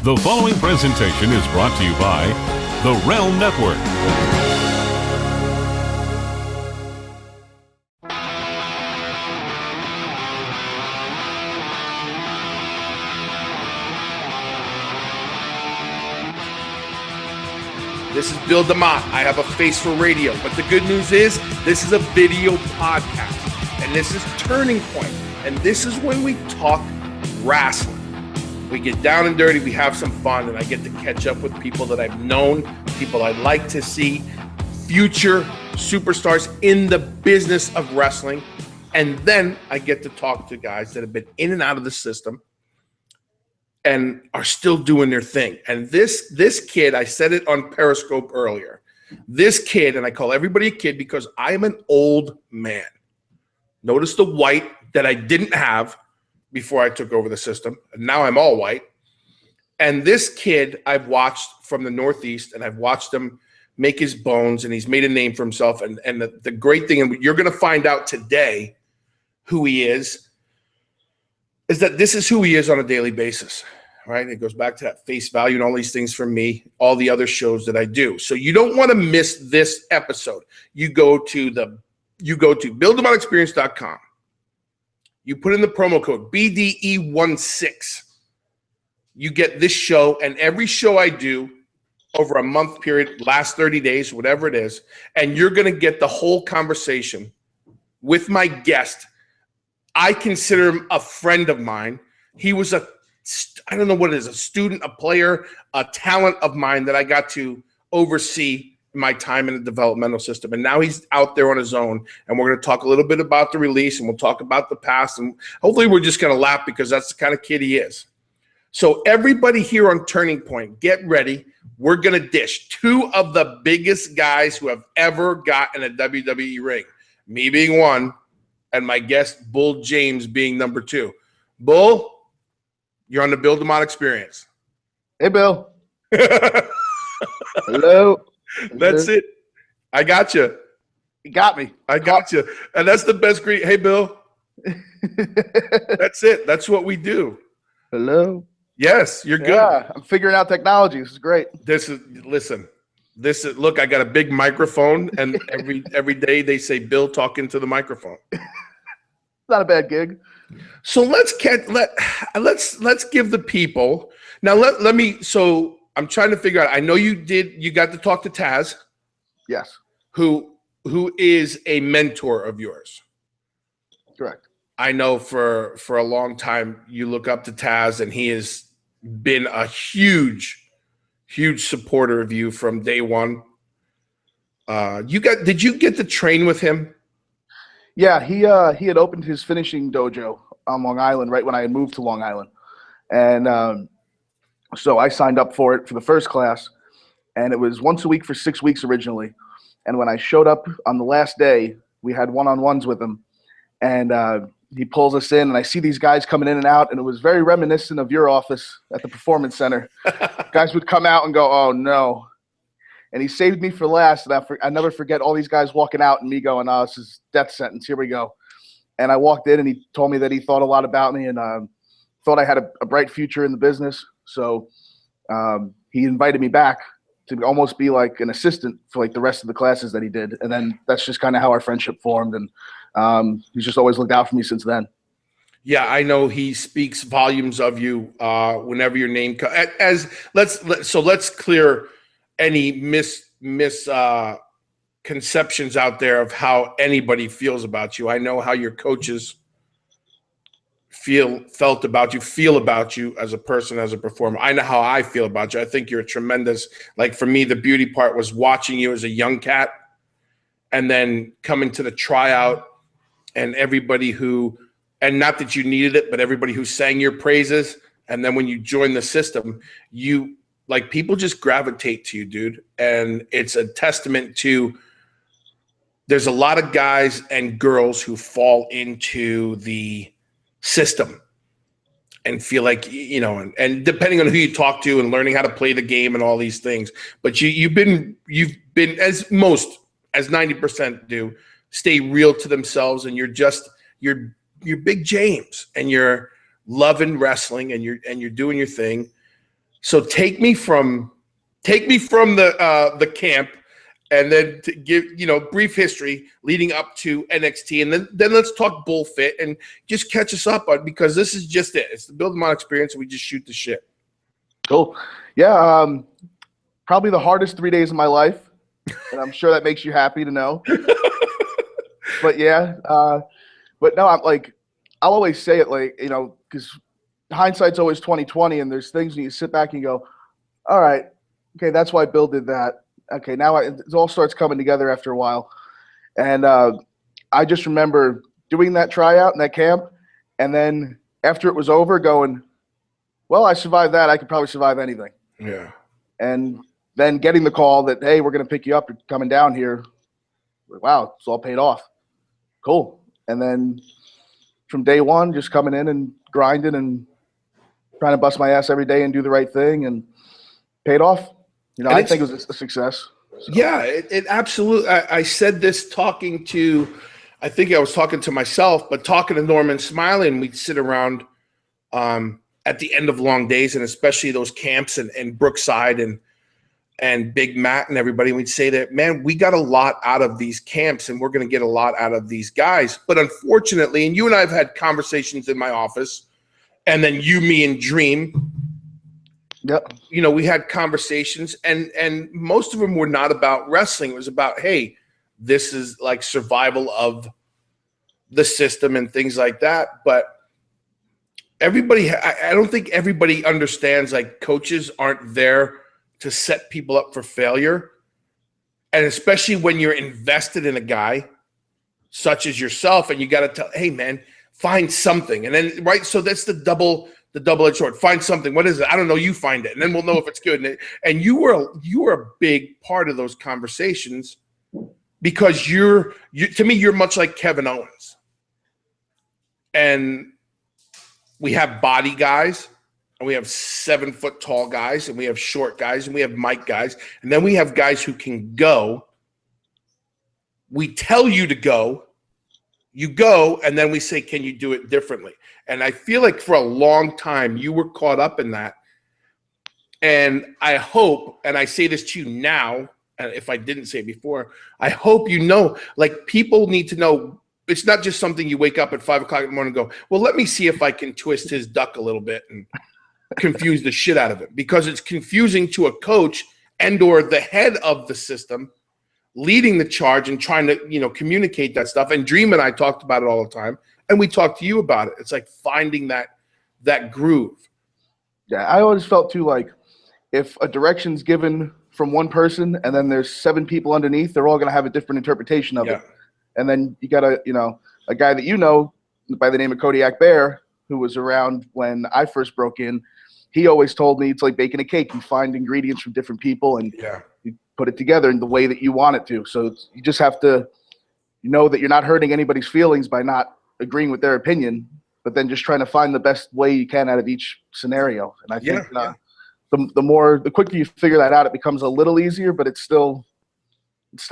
The following presentation is brought to you by the Realm Network. This is Bill DeMott. I have a face for radio, but the good news is this is a video podcast, and this is Turning Point, and this is when we talk wrestling. We get down and dirty, we have some fun, and I get to catch up with people that I've known, people I'd like to see, future superstars in the business of wrestling, and then I get to talk to guys that have been in and out of the system and are still doing their thing. And this kid, I said it on Periscope earlier, this kid, and I call everybody a kid because I am an old man. Notice the white that I didn't have before I took over the system. And now I'm all white. And this kid I've watched from the Northeast, and I've watched him make his bones, and he's made a name for himself. And the great thing, and you're going to find out today who he is that this is who he is on a daily basis, right? It goes back to that face value and all these things for me, all the other shows that I do. So you don't want to miss this episode. You go to BillDemottExperience.com. You put in the promo code BDE16. You get this show and every show I do over a month period, last 30 days, whatever it is, and you're going to get the whole conversation with my guest. I consider him a friend of mine. He was I don't know what it is, a student, a player, a talent of mine that I got to oversee my time in the developmental system. And now he's out there on his own. And we're going to talk a little bit about the release, and we'll talk about the past. And hopefully we're just going to laugh because that's the kind of kid he is. So everybody here on Turning Point, get ready. We're going to dish two of the biggest guys who have ever got in a WWE ring. Me being one, and my guest, Bull James, being number two. Bull, you're on the Bill DeMott Experience. Hey, Bill. Hello. That's it. I got you. You got me. I got you. And that's the best greet. Hey, Bill. That's it. That's what we do. Hello. Yes, you're good. Yeah, I'm figuring out technology. This is great. Look, I got a big microphone, and every day they say Bill talking to the microphone. Not a bad gig. So let's give the people now. Let me. So I'm trying to figure out. I know you got to talk to Taz. Yes. Who is a mentor of yours? Correct. I know for a long time you look up to Taz, and he has been a huge supporter of you from day one. Did you get to train with him? Yeah, he had opened his finishing dojo on Long Island right when I had moved to Long Island. And so I signed up for it for the first class, and it was once a week for 6 weeks originally. And when I showed up on the last day, we had one-on-ones with him, and he pulls us in, and I see these guys coming in and out, and it was very reminiscent of your office at the Performance Center. Guys would come out and go, "Oh, no." And he saved me for last, and I never forget all these guys walking out and me going, "Oh, this is death sentence. Here we go." And I walked in, and he told me that he thought a lot about me and thought I had a bright future in the business. So he invited me back to almost be like an assistant for like the rest of the classes that he did. And then that's just kind of how our friendship formed. And he's just always looked out for me since then. Yeah, I know he speaks volumes of you whenever your name comes. Let's clear any misconceptions out there of how anybody feels about you. I know how your coaches feel about you as a person, as a performer. I know how I feel about you. I think you're a tremendous, like for me, the beauty part was watching you as a young cat and then coming to the tryout and everybody and not that you needed it, but everybody who sang your praises. And then when you join the system, people just gravitate to you, dude. And it's a testament to, there's a lot of guys and girls who fall into the system and feel like, and depending on who you talk to and learning how to play the game and all these things, but you've been as 90% do, stay real to themselves, and you're Big James, and you're loving wrestling, and you're doing your thing. So take me from the camp, and then to give brief history leading up to NXT, and then let's talk Bullfit and just catch us up on, because this is just it. It's the Build Them On experience, and we just shoot the shit. Cool. Yeah. Probably the hardest 3 days of my life, and I'm sure that makes you happy to know. But yeah, but no, I'm like, I'll always say it, like, because hindsight's always 20/20, and there's things when you sit back and you go, all right, okay, that's why Bill did that. Okay, now it all starts coming together after a while. And I just remember doing that tryout in that camp, and then after it was over, going, well, I survived that. I could probably survive anything. Yeah. And then getting the call that, hey, we're going to pick you up. You're coming down here. Wow, it's all paid off. Cool. And then from day one, just coming in and grinding and trying to bust my ass every day and do the right thing, and paid off. I think it was a success. So. Yeah, it absolutely. I said this talking to, I think I was talking to myself, but talking to Norman Smiley, and we'd sit around at the end of long days, and especially those camps and Brookside and Big Matt and everybody. We'd say that, man, we got a lot out of these camps, and we're going to get a lot out of these guys. But unfortunately, and you and I have had conversations in my office, and then you, me, and Dream. Yep. We had conversations, and most of them were not about wrestling. It was about, hey, this is like survival of the system and things like that. But everybody, I don't think everybody understands, like, coaches aren't there to set people up for failure. And especially when you're invested in a guy such as yourself, and you got to tell, hey, man, find something. And then, right, so that's the double-edged sword. Find something. What is it? I don't know. You find it, and then we'll know if it's good. And you were a big part of those conversations, because you to me, you're much like Kevin Owens. And we have body guys, and we have 7-foot tall guys, and we have short guys, and we have mic guys, and then we have guys who can go. We tell you to go. You go, and then we say, can you do it differently? And I feel like for a long time you were caught up in that. And I hope, and I say this to you now, and if I didn't say it before, I hope like, people need to know, it's not just something you wake up at 5 o'clock in the morning and go, well, let me see if I can twist his duck a little bit and confuse the shit out of it, because it's confusing to a coach and or the head of the system leading the charge and trying to, communicate that stuff. And Dream and I talked about it all the time, and we talked to you about it. It's like finding that groove. Yeah, I always felt too, like, if a direction's given from one person and then there's 7 people underneath, they're all going to have a different interpretation of it. And then you got a guy that by the name of Kodiak Bear, who was around when I first broke in. He always told me it's like baking a cake. You find ingredients from different people, and you put it together in the way that you want it to. So you just have to know that you're not hurting anybody's feelings by not agreeing with their opinion, but then just trying to find the best way you can out of each scenario. And I think the quicker you figure that out, it becomes a little easier, but it's still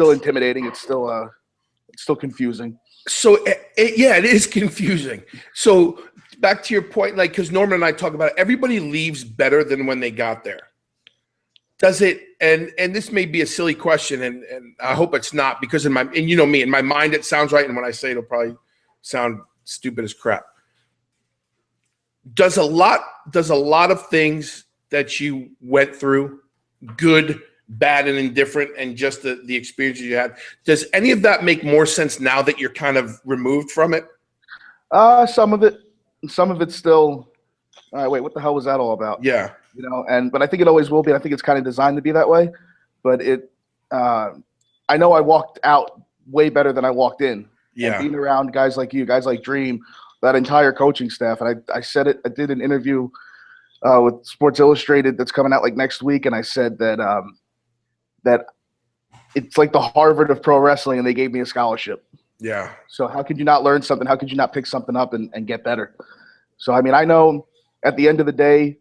intimidating. It's still confusing. So it is confusing. So back to your point, like, because Norman and I talk about it, everybody leaves better than when they got there. Does it? And this may be a silly question, and I hope it's not, because in my mind it sounds right, and when I say it, it'll probably sound stupid as crap. Does a lot of things that you went through, good, bad, and indifferent, and just the experiences you had, does any of that make more sense now that you're kind of removed from it? Some of it's still, all right, wait, what the hell was that all about? Yeah. But I think it always will be. I think it's kind of designed to be that way. But I know I walked out way better than I walked in. Yeah. And being around guys like you, guys like Dream, that entire coaching staff. And I said it, I did an interview with Sports Illustrated that's coming out like next week. And I said that it's like the Harvard of pro wrestling, and they gave me a scholarship. Yeah. So how could you not learn something? How could you not pick something up and get better? So, I mean, I know at the end of the day,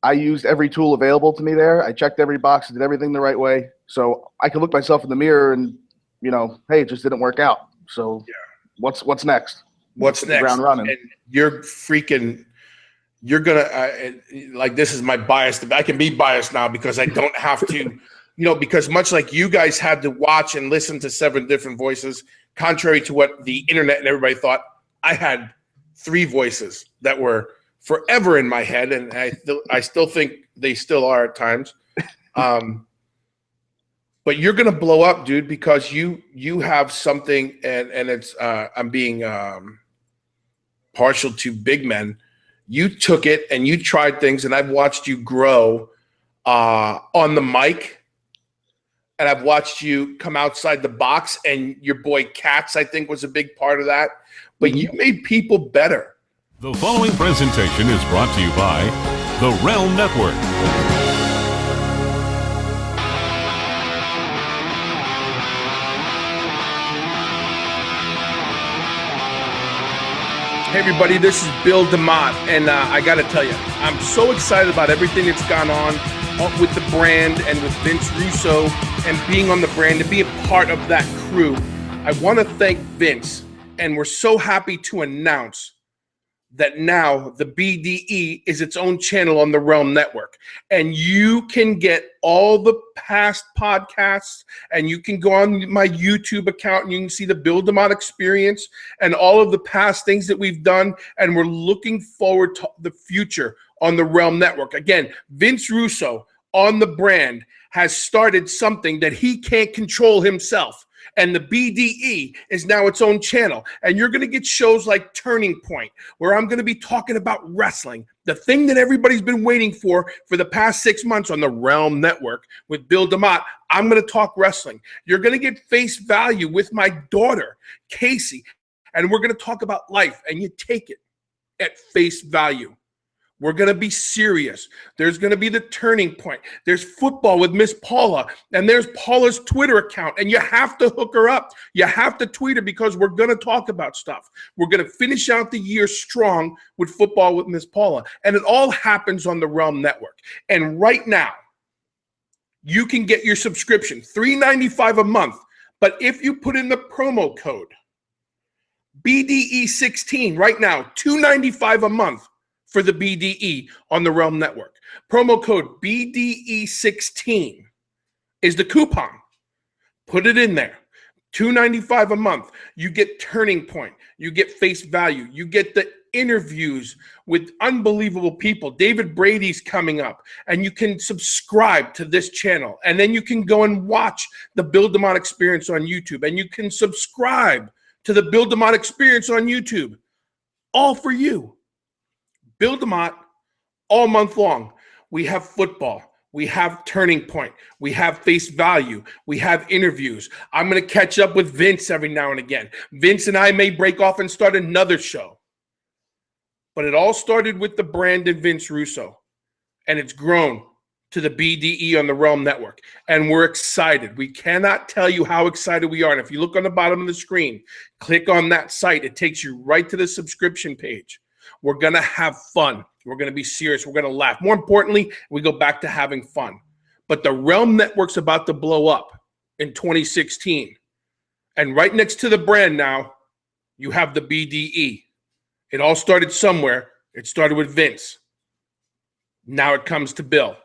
I used every tool available to me there. I checked every box, did everything the right way. So I can look myself in the mirror and, hey, it just didn't work out. So what's next? What's next? Ground running. And you're freaking you're going to, like, this is my bias. I can be biased now because I don't have to, because much like you guys had to watch and listen to 7 different voices, contrary to what the internet and everybody thought, I had 3 voices that were forever in my head, and I still think they still are at times. But you're gonna blow up, dude, because you have something, and it's I'm being partial to big men. You took it and you tried things, and I've watched you grow on the mic, and I've watched you come outside the box. And your boy Katz, I think, was a big part of that. But you made people better. The following presentation is brought to you by the Realm Network. Hey everybody, this is Bill DeMott, and I got to tell you, I'm so excited about everything that's gone on with the brand and with Vince Russo and being on the brand and being part of that crew. I want to thank Vince, and we're so happy to announce that now the BDE is its own channel on the Realm Network, and you can get all the past podcasts, and you can go on my YouTube account and you can see the Bill DeMott experience and all of the past things that we've done, and we're looking forward to the future on the Realm Network. Again, Vince Russo on the brand has started something that he can't control himself. And the BDE is now its own channel. And you're going to get shows like Turning Point, where I'm going to be talking about wrestling, the thing that everybody's been waiting for the past 6 months on the Realm Network with Bill DeMott. I'm going to talk wrestling. You're going to get Face Value with my daughter, Casey. And we're going to talk about life. And you take it at face value. We're going to be serious. There's going to be the Turning Point. There's football with Miss Paula, and there's Paula's Twitter account, and you have to hook her up. You have to tweet her because we're going to talk about stuff. We're going to finish out the year strong with football with Miss Paula, and it all happens on the Realm Network. And right now, you can get your subscription, $3.95 a month, but if you put in the promo code BDE16 right now, $2.95 a month, for the BDE on the Realm Network. Promo code BDE16 is the coupon. Put it in there. $2.95 a month. You get Turning Point. You get Face Value. You get the interviews with unbelievable people. David Brady's coming up. And you can subscribe to this channel. And then you can go and watch the Bill DeMott Experience on YouTube. And you can subscribe to the Bill DeMott Experience on YouTube. All for you. Bill DeMott, all month long. We have football. We have Turning Point. We have Face Value. We have interviews. I'm going to catch up with Vince every now and again. Vince and I may break off and start another show. But it all started with the brand and Vince Russo. And it's grown to the BDE on the Realm Network. And we're excited. We cannot tell you how excited we are. And if you look on the bottom of the screen, click on that site. It takes you right to the subscription page. We're going to have fun. We're going to be serious. We're going to laugh. More importantly, we go back to having fun. But the Realm Network's about to blow up in 2016. And right next to the brand now, you have the BDE. It all started somewhere. It started with Vince. Now it comes to Bill.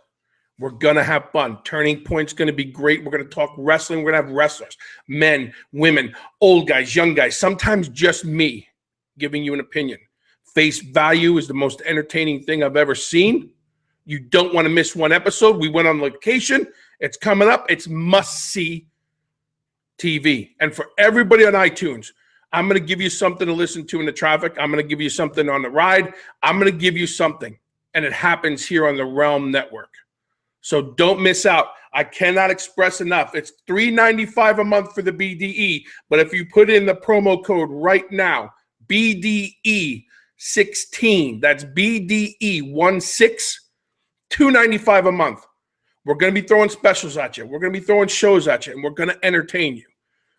We're going to have fun. Turning Point's going to be great. We're going to talk wrestling. We're going to have wrestlers, men, women, old guys, young guys, sometimes just me giving you an opinion. Face Value is the most entertaining thing I've ever seen. You don't want to miss one episode. We went on location. It's coming up. It's must-see TV. And for everybody on iTunes, I'm going to give you something to listen to in the traffic. I'm going to give you something on the ride. I'm going to give you something. And it happens here on the Realm Network. So don't miss out. I cannot express enough. It's $3.95 a month for the BDE. But if you put in the promo code right now, BDE16, that's BDE16, $2.95 a month. We're going to be throwing specials at you. We're going to be throwing shows at you, and we're going to entertain you.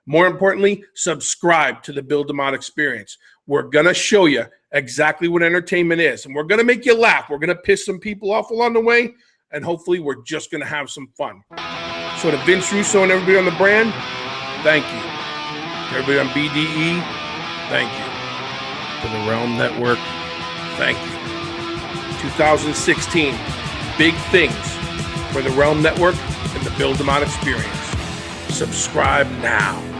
More importantly, subscribe to the Bill DeMott Experience. We're going to show you exactly what entertainment is, and we're going to make you laugh. We're going to piss some people off along the way, and hopefully we're just going to have some fun. So to Vince Russo and everybody on the brand, thank you. To everybody on BDE, thank you. To the Realm Network, thank you. 2016. Big things for the Realm Network and the Bill DeMott Experience. Subscribe now.